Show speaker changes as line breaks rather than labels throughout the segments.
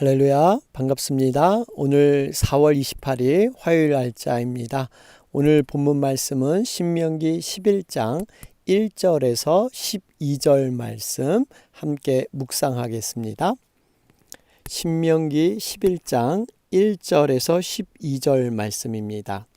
할렐루야, 반갑습니다. 오늘 4월 28일 화요일 날짜입니다. 오늘 본문 말씀은 신명기 11장 1절에서 12절 말씀 함께 묵상하겠습니다. 신명기 11장 1절에서 12절 말씀입니다.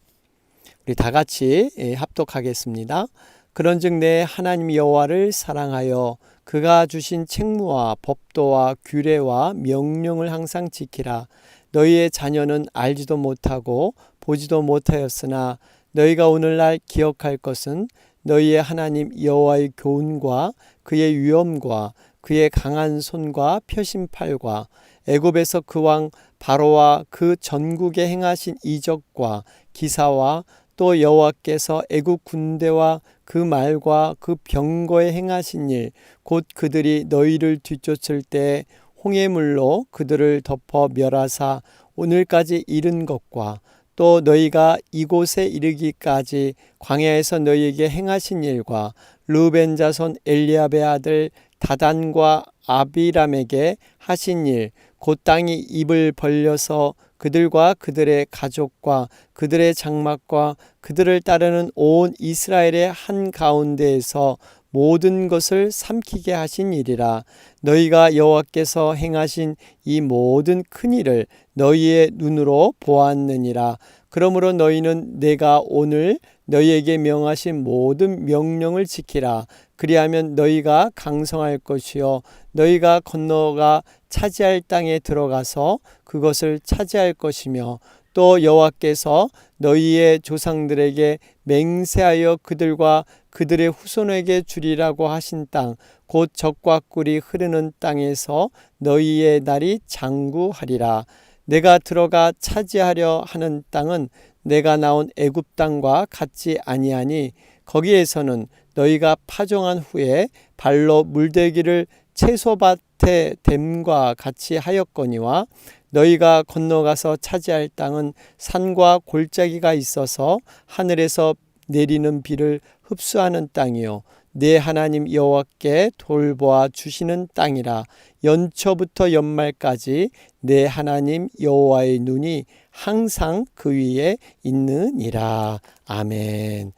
우리 다 같이 합독하겠습니다. 그런즉 내 하나님 여호와를 사랑하여 그가 주신 책무와 법도와 규례와 명령을 항상 지키라. 너희의 자녀는 알지도 못하고 보지도 못하였으나 너희가 오늘날 기억할 것은 너희의 하나님 여호와의 교훈과 그의 위엄과 그의 강한 손과 펴신 팔과 애굽에서 그 왕 바로와 그 전국에 행하신 이적과 기사와 또 여호와께서 애굽 군대와 그 말과 그 병거에 행하신 일, 곧 그들이 너희를 뒤쫓을 때 홍해물로 그들을 덮어 멸하사 오늘까지 이른 것과 또 너희가 이곳에 이르기까지 광야에서 너희에게 행하신 일과 르우벤 자손 엘리압의 아들 다단과 아비람에게 하신 일, 곧 땅이 입을 벌려서 그들과 그들의 가족과 그들의 장막과 그들을 따르는 온 이스라엘의 한가운데에서 모든 것을 삼키게 하신 일이라. 너희가 여호와께서 행하신 이 모든 큰 일을 너희의 눈으로 보았느니라. 그러므로 너희는 내가 오늘 너희에게 명하신 모든 명령을 지키라. 그리하면 너희가 강성할 것이요 너희가 건너가 차지할 땅에 들어가서 그것을 차지할 것이며 또 여호와께서 너희의 조상들에게 맹세하여 그들과 그들의 후손에게 주리라고 하신 땅, 곧 젖과 꿀이 흐르는 땅에서 너희의 날이 장구하리라. 내가 들어가 차지하려 하는 땅은 내가 나온 애굽 땅과 같지 아니하니 거기에서는 너희가 파종한 후에 발로 물대기를 채소밭에 댐과 같이 하였거니와 너희가 건너가서 차지할 땅은 산과 골짜기가 있어서 하늘에서 내리는 비를 흡수하는 땅이요 내 하나님 여호와께 돌보아 주시는 땅이라. 연초부터 연말까지 내 하나님 여호와의 눈이 항상 그 위에 있느니라. 아멘.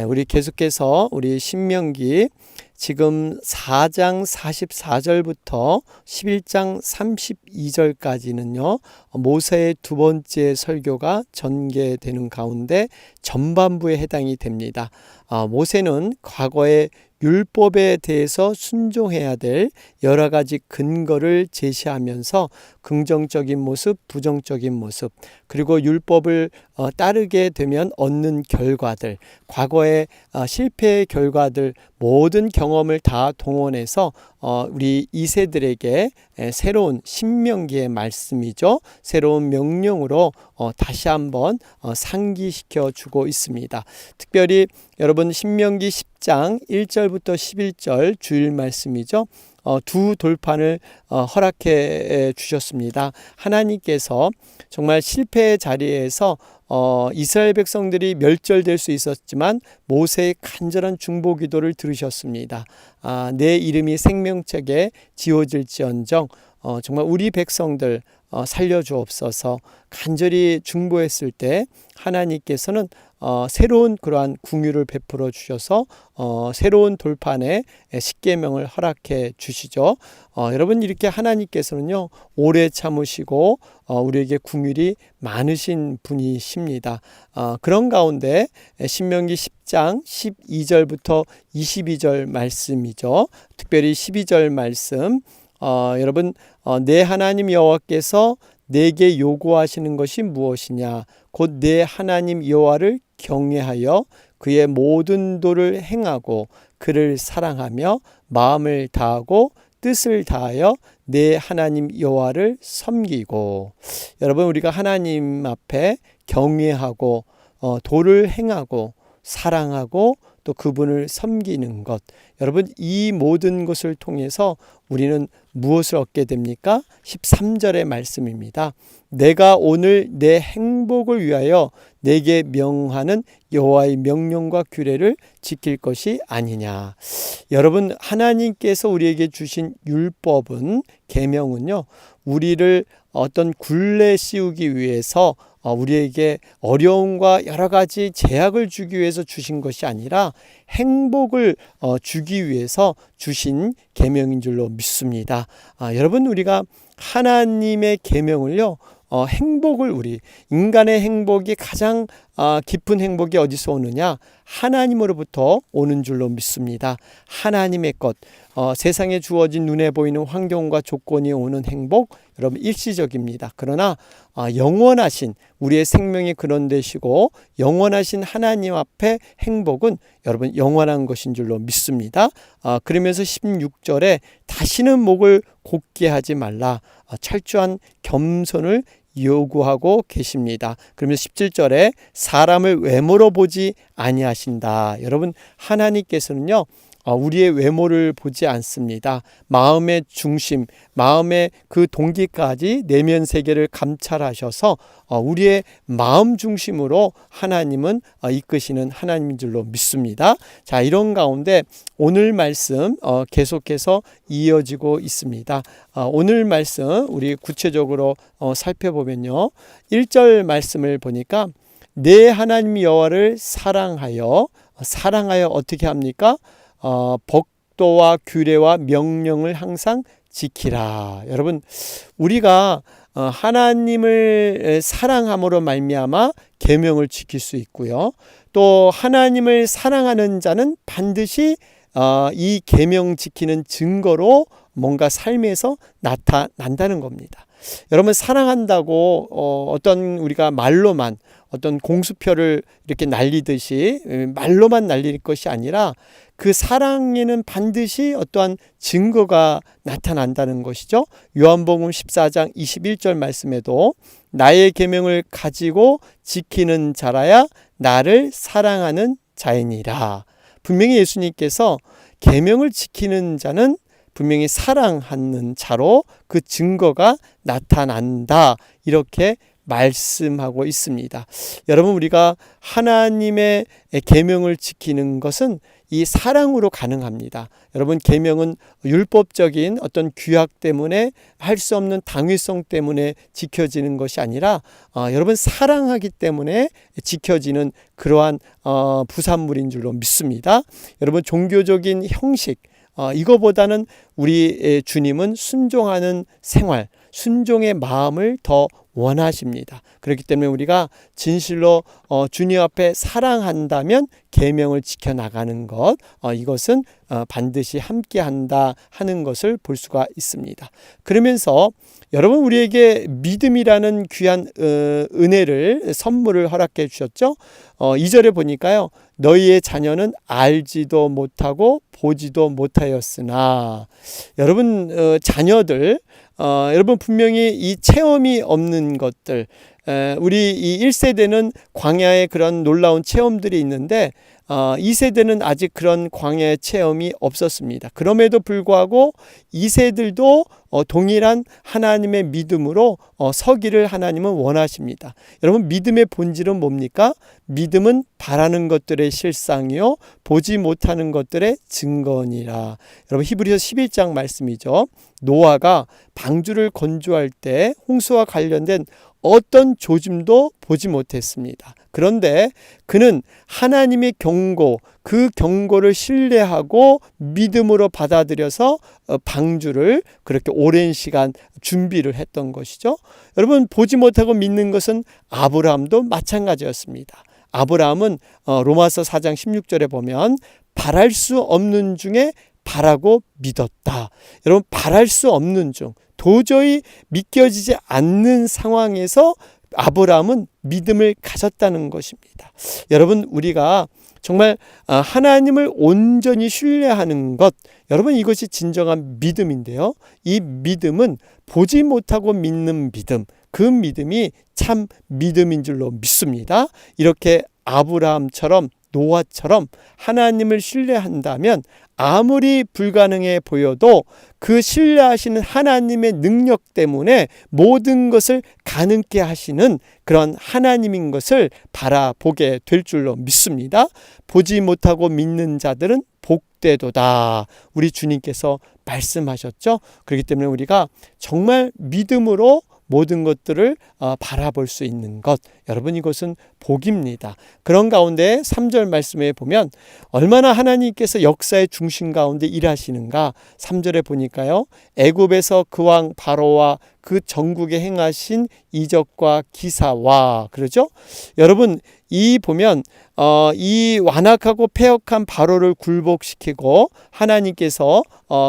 우리 계속해서 우리 신명기 지금 4장 44절부터 11장 32절까지는요. 모세의 두 번째 설교가 전개되는 가운데 전반부에 해당이 됩니다. 모세는 과거의 율법에 대해서 순종해야 될 여러 가지 근거를 제시하면서 긍정적인 모습, 부정적인 모습, 그리고 율법을 따르게 되면 얻는 결과들, 과거의 실패의 결과들, 모든 경험을 다 동원해서 우리 2세들에게 새로운 신명기의 말씀이죠. 새로운 명령으로 다시 한번 상기시켜 주고 있습니다. 특별히 여러분 신명기 10장 1절부터 11절 주일 말씀이죠. 두 돌판을 허락해 주셨습니다. 하나님께서 정말 실패의 자리에서 이스라엘 백성들이 멸절될 수 있었지만 모세의 간절한 중보 기도를 들으셨습니다. 내 이름이 생명책에 지워질지언정 정말 우리 백성들 살려주옵소서 간절히 중보했을 때 하나님께서는 새로운 그러한 궁유를 베풀어 주셔서 새로운 돌판에 십계명을 허락해 주시죠. 여러분 이렇게 하나님께서는요 오래 참으시고 우리에게 궁율이 많으신 분이십니다. 그런 가운데 신명기 10장 12절부터 22절 말씀이죠. 특별히 12절 말씀 여러분 내 하나님 여호와께서 내게 요구하시는 것이 무엇이냐 곧 내 하나님 여호와를 경외하여 그의 모든 도를 행하고 그를 사랑하며 마음을 다하고 뜻을 다하여 내 하나님 여호와를 섬기고. 여러분 우리가 하나님 앞에 경외하고 도를 행하고 사랑하고 또 그분을 섬기는 것, 여러분 이 모든 것을 통해서 우리는 무엇을 얻게 됩니까? 13절의 말씀입니다. 내가 오늘 내 행복을 위하여 내게 명하는 여호와의 명령과 규례를 지킬 것이 아니냐. 여러분 하나님께서 우리에게 주신 율법은 계명은요 우리를 어떤 굴레 씌우기 위해서 우리에게 어려움과 여러 가지 제약을 주기 위해서 주신 것이 아니라 행복을 주기 위해서 주신 계명인 줄로 믿습니다. 여러분, 우리가 하나님의 계명을요, 행복을 인간의 행복이 가장 깊은 행복이 어디서 오느냐? 하나님으로부터 오는 줄로 믿습니다. 하나님의 것, 세상에 주어진 눈에 보이는 환경과 조건이 오는 행복, 여러분 일시적입니다. 그러나 영원하신 우리의 생명이 그런 되시고 영원하신 하나님 앞에 행복은 여러분 영원한 것인 줄로 믿습니다. 그러면서 16절에 다시는 목을 곧게 하지 말라, 철저한 겸손을 요구하고 계십니다. 그러면 17절에 사람을 외모로 보지 아니하신다. 여러분, 하나님께서는요, 우리의 외모를 보지 않습니다. 마음의 중심, 마음의 그 동기까지 내면 세계를 감찰하셔서 우리의 마음 중심으로 하나님은 이끄시는 하나님인 줄로 믿습니다. 자, 이런 가운데 오늘 말씀 계속해서 이어지고 있습니다. 오늘 말씀 우리 구체적으로 살펴보면요, 1절 말씀을 보니까 내 하나님 여호와를 사랑하여 어떻게 합니까? 법도와 규례와 명령을 항상 지키라. 여러분, 우리가 하나님을 사랑함으로 말미암아 계명을 지킬 수 있고요. 또 하나님을 사랑하는 자는 반드시 이 계명 지키는 증거로 뭔가 삶에서 나타난다는 겁니다. 여러분, 사랑한다고 어떤 우리가 말로만 어떤 공수표를 이렇게 날리듯이 말로만 날릴 것이 아니라 그 사랑에는 반드시 어떠한 증거가 나타난다는 것이죠. 요한복음 14장 21절 말씀에도 나의 계명을 가지고 지키는 자라야 나를 사랑하는 자이니라. 분명히 예수님께서 계명을 지키는 자는 분명히 사랑하는 자로 그 증거가 나타난다, 이렇게 말씀하고 있습니다. 여러분, 우리가 하나님의 계명을 지키는 것은 이 사랑으로 가능합니다. 여러분, 계명은 율법적인 어떤 규약 때문에 할 수 없는 당위성 때문에 지켜지는 것이 아니라 여러분, 사랑하기 때문에 지켜지는 그러한 부산물인 줄로 믿습니다. 여러분, 종교적인 형식, 이거보다는 우리 주님은 순종하는 생활, 순종의 마음을 더 원하십니다. 그렇기 때문에 우리가 진실로 주님 앞에 사랑한다면 계명을 지켜나가는 것, 이것은 반드시 함께한다 하는 것을 볼 수가 있습니다. 그러면서 여러분, 우리에게 믿음이라는 귀한 은혜를, 선물을 허락해 주셨죠. 2절에 보니까요, 너희의 자녀는 알지도 못하고 보지도 못하였으나. 여러분, 자녀들, 여러분 분명히 이 체험이 없는 것들, 우리 이 1세대는 광야의 그런 놀라운 체험들이 있는데 2세대는 아직 그런 광야의 체험이 없었습니다. 그럼에도 불구하고 2세들도 동일한 하나님의 믿음으로 서기를 하나님은 원하십니다. 여러분, 믿음의 본질은 뭡니까? 믿음은 바라는 것들의 실상이요 보지 못하는 것들의 증거니라. 여러분, 히브리서 11장 말씀이죠. 노아가 방주를 건조할 때 홍수와 관련된 어떤 조짐도 보지 못했습니다. 그런데 그는 하나님의 경고, 그 경고를 신뢰하고 믿음으로 받아들여서 방주를 그렇게 오랜 시간 준비를 했던 것이죠. 여러분, 보지 못하고 믿는 것은 아브라함도 마찬가지였습니다. 아브라함은 로마서 4장 16절에 보면 바랄 수 없는 중에 바라고 믿었다. 여러분, 바랄 수 없는 중, 도저히 믿겨지지 않는 상황에서 아브라함은 믿음을 가졌다는 것입니다. 여러분, 우리가 정말 하나님을 온전히 신뢰하는 것, 여러분, 이것이 진정한 믿음인데요. 이 믿음은 보지 못하고 믿는 믿음, 그 믿음이 참 믿음인 줄로 믿습니다. 이렇게 아브라함처럼, 노아처럼 하나님을 신뢰한다면 아무리 불가능해 보여도 그 신뢰하시는 하나님의 능력 때문에 모든 것을 가능케 하시는 그런 하나님인 것을 바라보게 될 줄로 믿습니다. 보지 못하고 믿는 자들은 복되도다, 우리 주님께서 말씀하셨죠. 그렇기 때문에 우리가 정말 믿음으로 모든 것들을 바라볼 수 있는 것, 여러분 이것은 복입니다. 그런 가운데 3절 말씀에 보면 얼마나 하나님께서 역사의 중심 가운데 일하시는가. 3절에 보니까요, 애굽에서 그 왕 바로와 그 전국에 행하신 이적과 기사와, 그러죠? 여러분 이 보면 이 완악하고 패역한 바로를 굴복시키고 하나님께서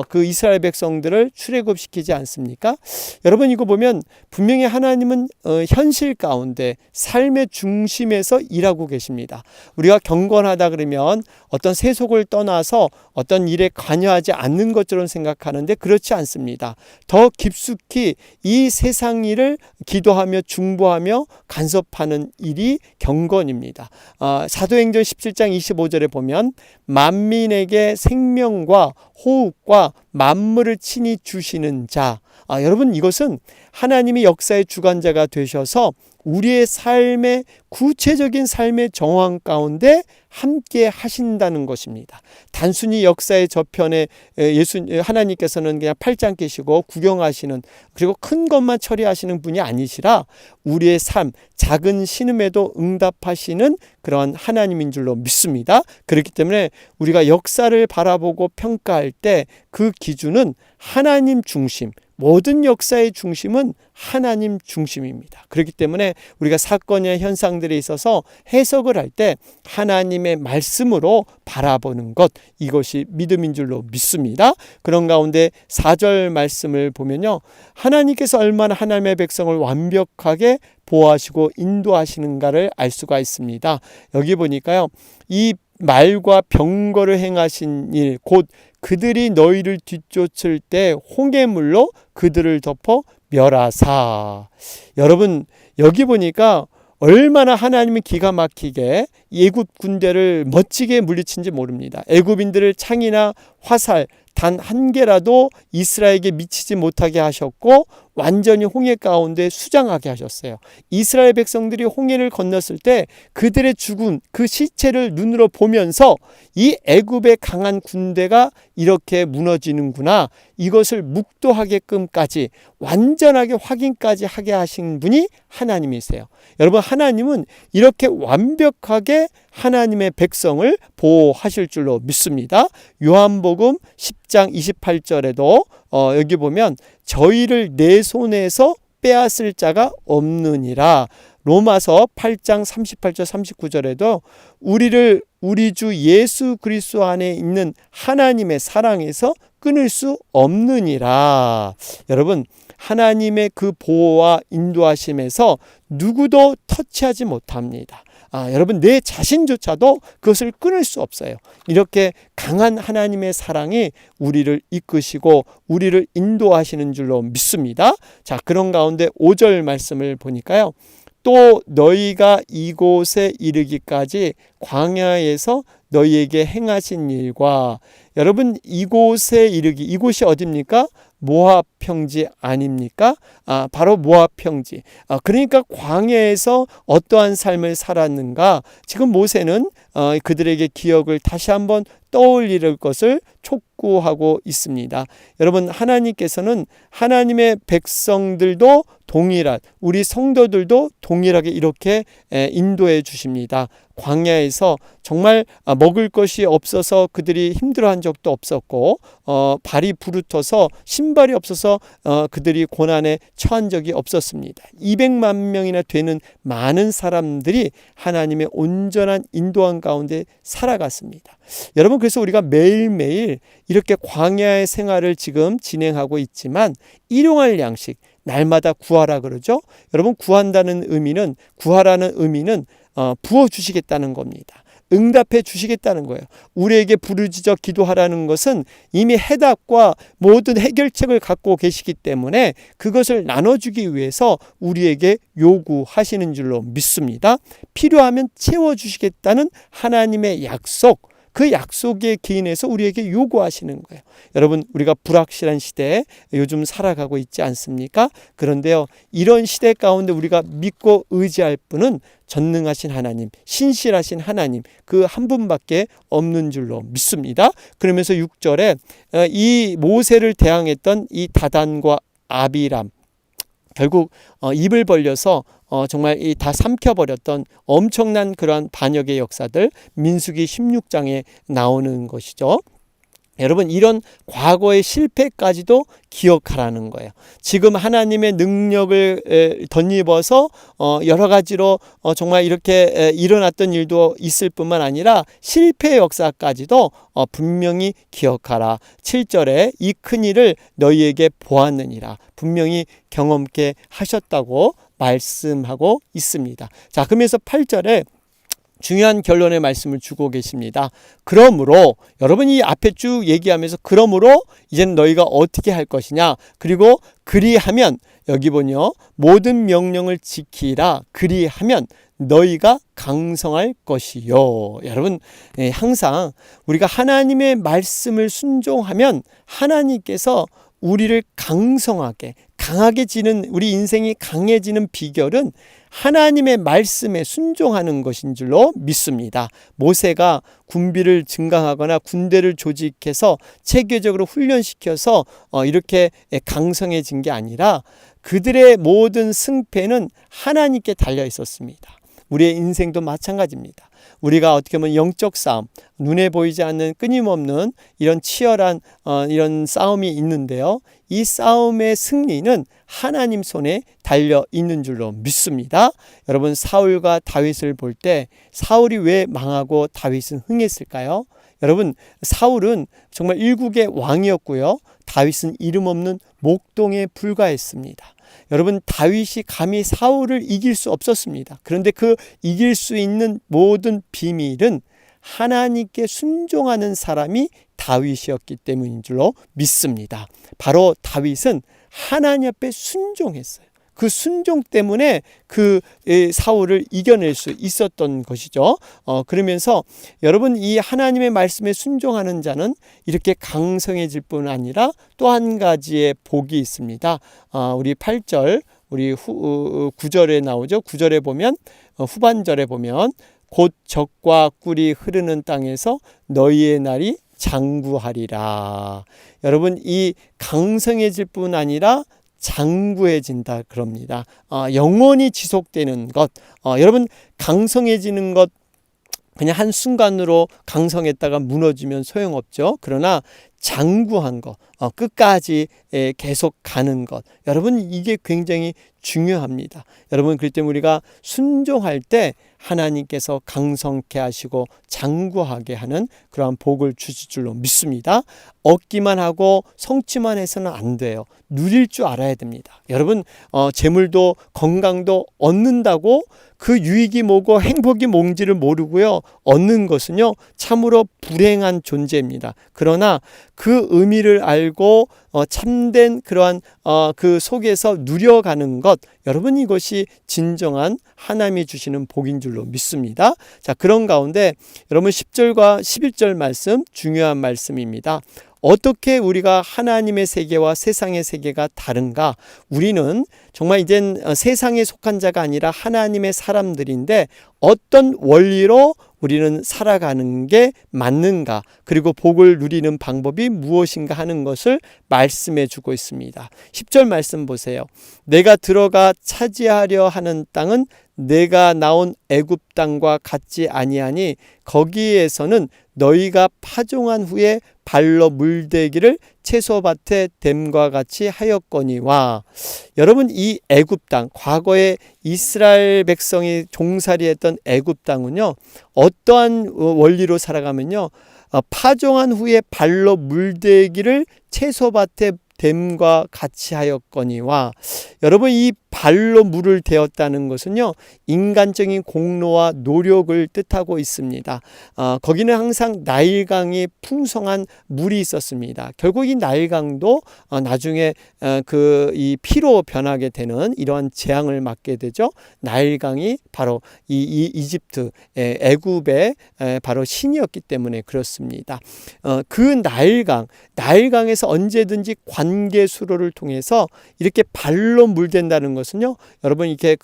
그 이스라엘 백성들을 출애굽시키지 않습니까? 여러분 이거 보면 분명히 하나님은 현실 가운데 삶의 중심에서 일하고 계십니다. 우리가 경건하다 그러면 어떤 세속을 떠나서 어떤 일에 관여하지 않는 것처럼 생각하는데 그렇지 않습니다. 더 깊숙이 이 세상 일을 기도하며 중보하며 간섭하는 일이 경건입니다. 사도행전 17장 25절에 보면 만민에게 생명과 호흡과 만물을 친히 주시는 자. 여러분 이것은 하나님이 역사의 주관자가 되셔서 우리의 삶의 구체적인 삶의 정황 가운데 함께 하신다는 것입니다. 단순히 역사의 저편에 하나님께서는 그냥 팔짱 끼시고 구경하시는, 그리고 큰 것만 처리하시는 분이 아니시라 우리의 삶, 작은 신음에도 응답하시는 그런 하나님인 줄로 믿습니다. 그렇기 때문에 우리가 역사를 바라보고 평가할 때 그 기준은 하나님 중심, 모든 역사의 중심은 하나님 중심입니다. 그렇기 때문에 우리가 사건이나 현상들에 있어서 해석을 할 때 하나님의 말씀으로 바라보는 것, 이것이 믿음인 줄로 믿습니다. 그런 가운데 4절 말씀을 보면요, 하나님께서 얼마나 하나님의 백성을 완벽하게 보호하시고 인도하시는가를 알 수가 있습니다. 여기 보니까요, 이 말과 병거를 행하신 일, 곧 그들이 너희를 뒤쫓을 때 홍해물로 그들을 덮어 멸하사. 여러분 여기 보니까 얼마나 하나님이 기가 막히게 애굽 군대를 멋지게 물리친지 모릅니다. 애굽인들을 창이나 화살 단 한 개라도 이스라엘에게 미치지 못하게 하셨고 완전히 홍해 가운데 수장하게 하셨어요. 이스라엘 백성들이 홍해를 건넜을 때 그들의 죽은 그 시체를 눈으로 보면서 이 애굽의 강한 군대가 이렇게 무너지는구나, 이것을 묵도하게끔까지 완전하게 확인까지 하게 하신 분이 하나님이세요. 여러분 여러분, 하나님은 이렇게 완벽하게 하나님의 백성을 보호하실 줄로 믿습니다. 요한복음 10장 28절에도 여기 보면 저희를 내 손에서 빼앗을 자가 없느니라. 로마서 8장 38절 39절에도 우리를 우리 주 예수 그리스도 안에 있는 하나님의 사랑에서 끊을 수 없느니라. 여러분, 하나님의 그 보호와 인도하심에서 누구도 터치하지 못합니다. 여러분, 내 자신조차도 그것을 끊을 수 없어요. 이렇게 강한 하나님의 사랑이 우리를 이끄시고 우리를 인도하시는 줄로 믿습니다. 자, 그런 가운데 5절 말씀을 보니까요, 또 너희가 이곳에 이르기까지 광야에서 너희에게 행하신 일과, 여러분 이곳에 이르기, 이곳이 어디입니까? 모압 평지 아닙니까? 바로 모압 평지. 그러니까 광야에서 어떠한 삶을 살았는가? 지금 모세는 그들에게 기억을 다시 한번 떠올릴 것을 촉구하고 있습니다. 여러분, 하나님께서는 하나님의 백성들도 동일한, 우리 성도들도 동일하게 이렇게 인도해 주십니다. 광야에서 정말 먹을 것이 없어서 그들이 힘들어한 적도 없었고, 발이 부르터서 신발이 없어서 그들이 고난에 처한 적이 없었습니다. 200만 명이나 되는 많은 사람들이 하나님의 온전한 인도한 가운데 살아갔습니다. 여러분, 그래서 우리가 매일매일 이렇게 광야의 생활을 지금 진행하고 있지만 일용할 양식 날마다 구하라 그러죠. 여러분, 구한다는 의미는, 구하라는 의미는 부어주시겠다는 겁니다. 응답해 주시겠다는 거예요. 우리에게 부르짖어 기도하라는 것은 이미 해답과 모든 해결책을 갖고 계시기 때문에 그것을 나눠주기 위해서 우리에게 요구하시는 줄로 믿습니다. 필요하면 채워주시겠다는 하나님의 약속, 그 약속에 기인해서 우리에게 요구하시는 거예요. 여러분, 우리가 불확실한 시대에 요즘 살아가고 있지 않습니까? 그런데요, 이런 시대 가운데 우리가 믿고 의지할 분은 전능하신 하나님, 신실하신 하나님, 그 한 분밖에 없는 줄로 믿습니다. 그러면서 6절에 이 모세를 대항했던 이 다단과 아비람, 결국 입을 벌려서 정말 이 다 삼켜버렸던 엄청난 그러한 반역의 역사들 민수기 16장에 나오는 것이죠. 여러분, 이런 과거의 실패까지도 기억하라는 거예요. 지금 하나님의 능력을 덧입어서 여러 가지로 정말 이렇게 일어났던 일도 있을 뿐만 아니라 실패의 역사까지도 분명히 기억하라. 7절에 이 큰 일을 너희에게 보았느니라. 분명히 경험케 하셨다고 말씀하고 있습니다. 자, 그러면서 8절에 중요한 결론의 말씀을 주고 계십니다. 그러므로, 여러분이 앞에 쭉 얘기하면서 그러므로 이제는 너희가 어떻게 할 것이냐, 그리고 그리하면, 여기 보니요, 모든 명령을 지키라. 그리하면 너희가 강성할 것이요. 여러분, 항상 우리가 하나님의 말씀을 순종하면 하나님께서 우리를 강하게 지는, 우리 인생이 강해지는 비결은 하나님의 말씀에 순종하는 것인 줄로 믿습니다. 모세가 군비를 증강하거나 군대를 조직해서 체계적으로 훈련시켜서 이렇게 강성해진 게 아니라 그들의 모든 승패는 하나님께 달려 있었습니다. 우리의 인생도 마찬가지입니다. 우리가 어떻게 보면 영적 싸움, 눈에 보이지 않는 끊임없는 이런 치열한 이런 싸움이 있는데요. 이 싸움의 승리는 하나님 손에 달려 있는 줄로 믿습니다. 여러분, 사울과 다윗을 볼 때 사울이 왜 망하고 다윗은 흥했을까요? 여러분, 사울은 정말 일국의 왕이었고요. 다윗은 이름 없는 목동에 불과했습니다. 여러분, 다윗이 감히 사울을 이길 수 없었습니다. 그런데 그 이길 수 있는 모든 비밀은 하나님께 순종하는 사람이 다윗이었기 때문인 줄로 믿습니다. 바로 다윗은 하나님 앞에 순종했어요. 그 순종 때문에 그 사울을 이겨낼 수 있었던 것이죠. 그러면서 여러분, 이 하나님의 말씀에 순종하는 자는 이렇게 강성해질 뿐 아니라 또 한 가지의 복이 있습니다. 우리 8절, 우리 9절에 나오죠. 9절에 보면, 후반절에 보면 곧 적과 꿀이 흐르는 땅에서 너희의 날이 장구하리라. 여러분, 이 강성해질 뿐 아니라 장구해진다 그럽니다. 영원히 지속되는 것. 여러분, 강성해지는 것 그냥 한순간으로 강성했다가 무너지면 소용없죠. 그러나 장구한 것, 끝까지 계속 가는 것. 여러분, 이게 굉장히 중요합니다. 여러분, 그렇기 때문에 우리가 순종할 때 하나님께서 강성케 하시고 장구하게 하는 그러한 복을 주실 줄로 믿습니다. 얻기만 하고 성취만 해서는 안 돼요. 누릴 줄 알아야 됩니다. 여러분, 재물도 건강도 얻는다고 그 유익이 뭐고 행복이 뭔지를 모르고요. 얻는 것은요, 참으로 불행한 존재입니다. 그러나 그 의미를 알고 참된 그러한 그 속에서 누려가는 것, 여러분, 이것이 진정한 하나님이 주시는 복인 줄로 믿습니다. 자, 그런 가운데 여러분 10절과 11절 말씀, 중요한 말씀입니다. 어떻게 우리가 하나님의 세계와 세상의 세계가 다른가? 우리는 정말 이젠 세상에 속한 자가 아니라 하나님의 사람들인데 어떤 원리로 우리는 살아가는 게 맞는가? 그리고 복을 누리는 방법이 무엇인가 하는 것을 말씀해 주고 있습니다. 10절 말씀 보세요. 내가 들어가 차지하려 하는 땅은 내가 나온 애굽 땅과 같지 아니하니 거기에서는 너희가 파종한 후에 발로 물대기를 채소밭에 댐과 같이 하였거니와. 여러분, 이 애굽 땅, 과거에 이스라엘 백성이 종살이했던 애굽 땅은요, 어떠한 원리로 살아가면요, 파종한 후에 발로 물대기를 채소밭에 댐과 같이 하였거니와. 여러분, 이 발로 물을 대었다는 것은요, 인간적인 공로와 노력을 뜻하고 있습니다. 거기는 항상 나일강이 풍성한 물이 있었습니다. 결국 이 나일강도 나중에 이 피로 변하게 되는 이러한 재앙을 맞게 되죠. 나일강이 바로 이 이집트 애굽의 바로 신이었기 때문에 그렇습니다. 그 나일강에서 언제든지 관계 수로를 통해서 이렇게 발로 물댄다는 것은요, 여러분, 이렇게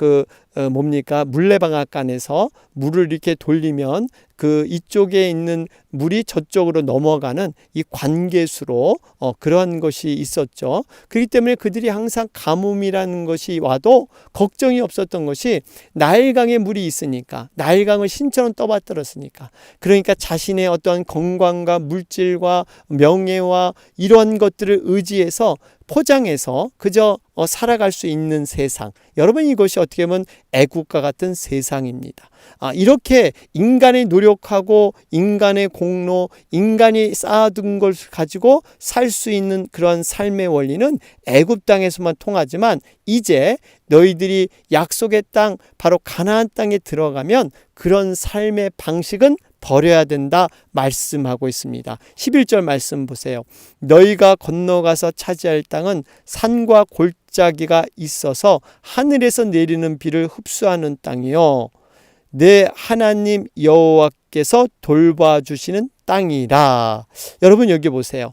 뭡니까? 물레방앗간에서 물을 이렇게 돌리면 그 이쪽에 있는 물이 저쪽으로 넘어가는 이 관계수로 그러한 것이 있었죠. 그렇기 때문에 그들이 항상 가뭄이라는 것이 와도 걱정이 없었던 것이 나일강에 물이 있으니까, 나일강을 신처럼 떠받들었으니까, 그러니까 자신의 어떤 건강과 물질과 명예와 이런 것들을 의지해서 포장해서 그저 살아갈 수 있는 세상. 여러분, 이것이 어떻게 보면 애국과 같은 세상입니다. 이렇게 인간이 노력하고 인간의 공로, 인간이 쌓아둔 걸 가지고 살 수 있는 그런 삶의 원리는 애굽 땅에서만 통하지만, 이제 너희들이 약속의 땅, 바로 가나안 땅에 들어가면 그런 삶의 방식은 버려야 된다 말씀하고 있습니다. 11절 말씀 보세요. 너희가 건너가서 차지할 땅은 산과 골짜기가 있어서 하늘에서 내리는 비를 흡수하는 땅이요, 내 하나님 여호와께서 돌봐주시는 땅이라. 여러분, 여기 보세요.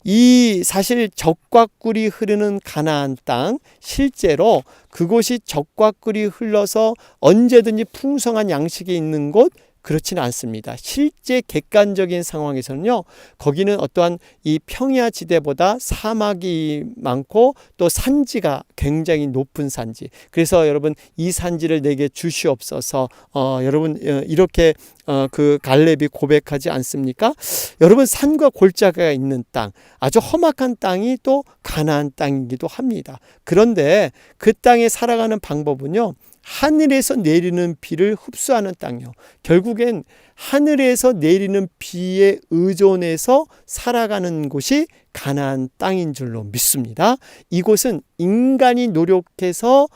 이 사실 젖과 꿀이 흐르는 가나안 땅, 실제로 그곳이 젖과 꿀이 흘러서 언제든지 풍성한 양식이 있는 곳, 그렇지는 않습니다. 실제 객관적인 상황에서는요, 거기는 어떠한 이 평야 지대보다 사막이 많고 또 산지가 굉장히 높은 산지. 그래서 여러분, 이 산지를 내게 주시옵소서. 여러분, 이렇게 그 갈렙이 고백하지 않습니까? 여러분, 산과 골짜기가 있는 땅, 아주 험악한 땅이 또 가나안 땅이기도 합니다. 그런데 그 땅에 살아가는 방법은요, 하늘에서 내리는 비를 흡수하는 땅이요. 결국엔 하늘에서 내리는 비에 의존해서 살아가는 곳이 가나안 땅인 줄로 믿습니다. 이곳은 인간이 노력해서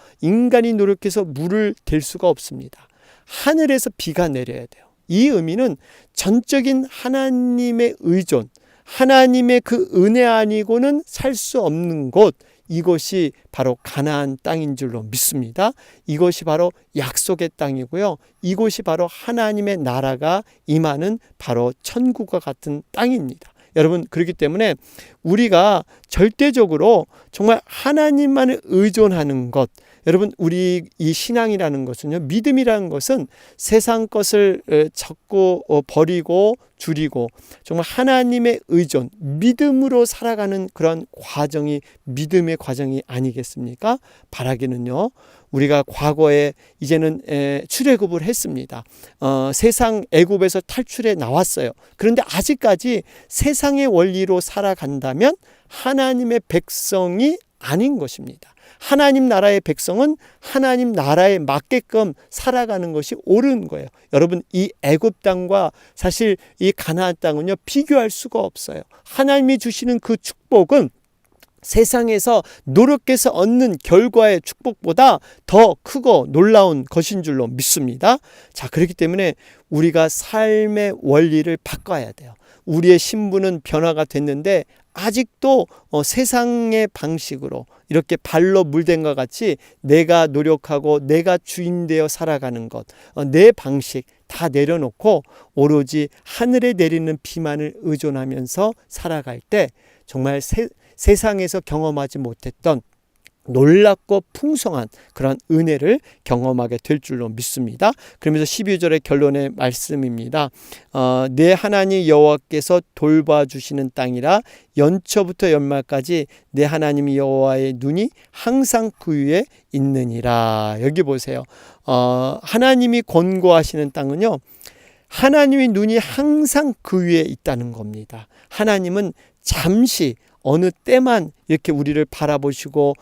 물을 댈 수가 없습니다. 하늘에서 비가 내려야 돼요. 이 의미는 전적인 하나님의 의존, 하나님의 그 은혜 아니고는 살 수 없는 곳, 이것이 바로 가나안 땅인 줄로 믿습니다. 이것이 바로 약속의 땅이고요. 이곳이 바로 하나님의 나라가 임하는 바로 천국과 같은 땅입니다. 여러분, 그렇기 때문에 우리가 절대적으로 정말 하나님만을 의존하는 것, 여러분, 우리 이 신앙이라는 것은요, 믿음이라는 것은 세상 것을 자꾸 버리고 줄이고 정말 하나님의 의존, 믿음으로 살아가는 그런 과정이 믿음의 과정이 아니겠습니까? 바라기는요, 우리가 과거에 이제는 출애굽을 했습니다. 세상 애굽에서 탈출해 나왔어요. 그런데 아직까지 세상의 원리로 살아간다면 하나님의 백성이 아닌 것입니다. 하나님 나라의 백성은 하나님 나라에 맞게끔 살아가는 것이 옳은 거예요. 여러분, 이 애굽 땅과 사실 이 가나안 땅은요, 비교할 수가 없어요. 하나님이 주시는 그 축복은 세상에서 노력해서 얻는 결과의 축복보다 더 크고 놀라운 것인 줄로 믿습니다. 자, 그렇기 때문에 우리가 삶의 원리를 바꿔야 돼요. 우리의 신분은 변화가 됐는데 아직도 세상의 방식으로 이렇게 발로 물댄 것 같이 내가 노력하고 내가 주인 되어 살아가는 것, 내 방식 다 내려놓고 오로지 하늘에 내리는 비만을 의존하면서 살아갈 때 정말 세상에서 경험하지 못했던 놀랍고 풍성한 그런 은혜를 경험하게 될 줄로 믿습니다. 그러면서 12절의 결론의 말씀입니다. 내 하나님 여호와께서 돌봐주시는 땅이라 연초부터 연말까지 내 하나님 여호와의 눈이 항상 그 위에 있느니라. 여기 보세요. 하나님이 권고하시는 땅은요, 하나님의 눈이 항상 그 위에 있다는 겁니다. 하나님은 잠시 어느 때만 이렇게 우리를 바라보시고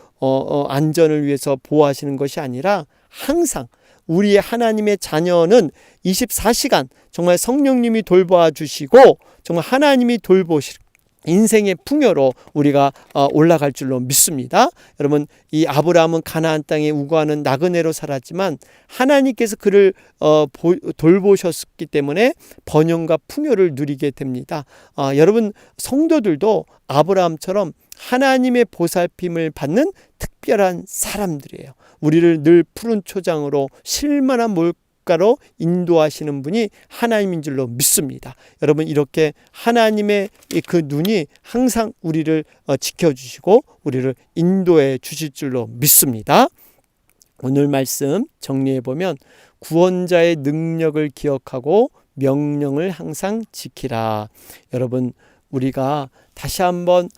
안전을 위해서 보호하시는 것이 아니라 항상 우리의 하나님의 자녀는 24시간 정말 성령님이 돌봐 주시고 정말 하나님이 돌보실 인생의 풍요로 우리가 올라갈 줄로 믿습니다. 여러분, 이 아브라함은 가나안 땅에 우거하는 나그네로 살았지만 하나님께서 그를 돌보셨기 때문에 번영과 풍요를 누리게 됩니다. 여러분, 성도들도 아브라함처럼 하나님의 보살핌을 받는 특별한 사람들이에요. 우리를 늘 푸른 초장으로 실만한 물가로 인도하시는 분이 하나님인 줄로 믿습니다. 여러분, 이렇게 하나님의 그 눈이 항상 우리를 지켜주시고 우리를 인도해 주실 줄로 믿습니다. 오늘 말씀 정리해 보면 구원자의 능력을 기억하고 명령을 항상 지키라. 여러분, 우리가 다시 한번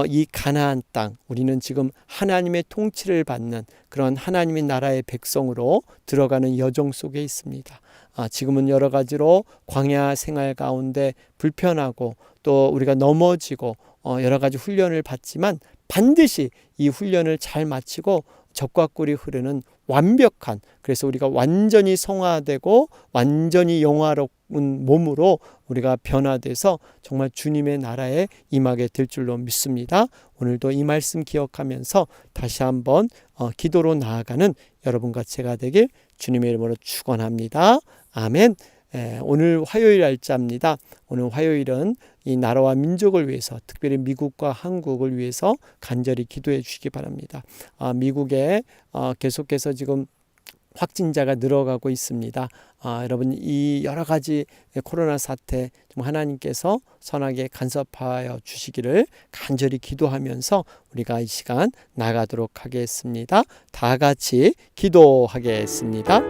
이 가나안 땅, 우리는 지금 하나님의 통치를 받는 그런 하나님의 나라의 백성으로 들어가는 여정 속에 있습니다. 지금은 여러 가지로 광야 생활 가운데 불편하고 또 우리가 넘어지고 여러 가지 훈련을 받지만 반드시 이 훈련을 잘 마치고 적과 꿀이 흐르는 완벽한, 그래서 우리가 완전히 성화되고 완전히 영화로운 몸으로 우리가 변화돼서 정말 주님의 나라에 임하게 될 줄로 믿습니다. 오늘도 이 말씀 기억하면서 다시 한번 기도로 나아가는 여러분과 제가 되길 주님의 이름으로 축원합니다. 아멘. 오늘 화요일 날짜입니다. 오늘 화요일은 이 나라와 민족을 위해서, 특별히 미국과 한국을 위해서 간절히 기도해 주시기 바랍니다. 미국에 계속해서 지금 확진자가 늘어가고 있습니다. 여러분, 이 여러 가지 코로나 사태 좀 하나님께서 선하게 간섭하여 주시기를 간절히 기도하면서 우리가 이 시간 나가도록 하겠습니다. 다 같이 기도하겠습니다.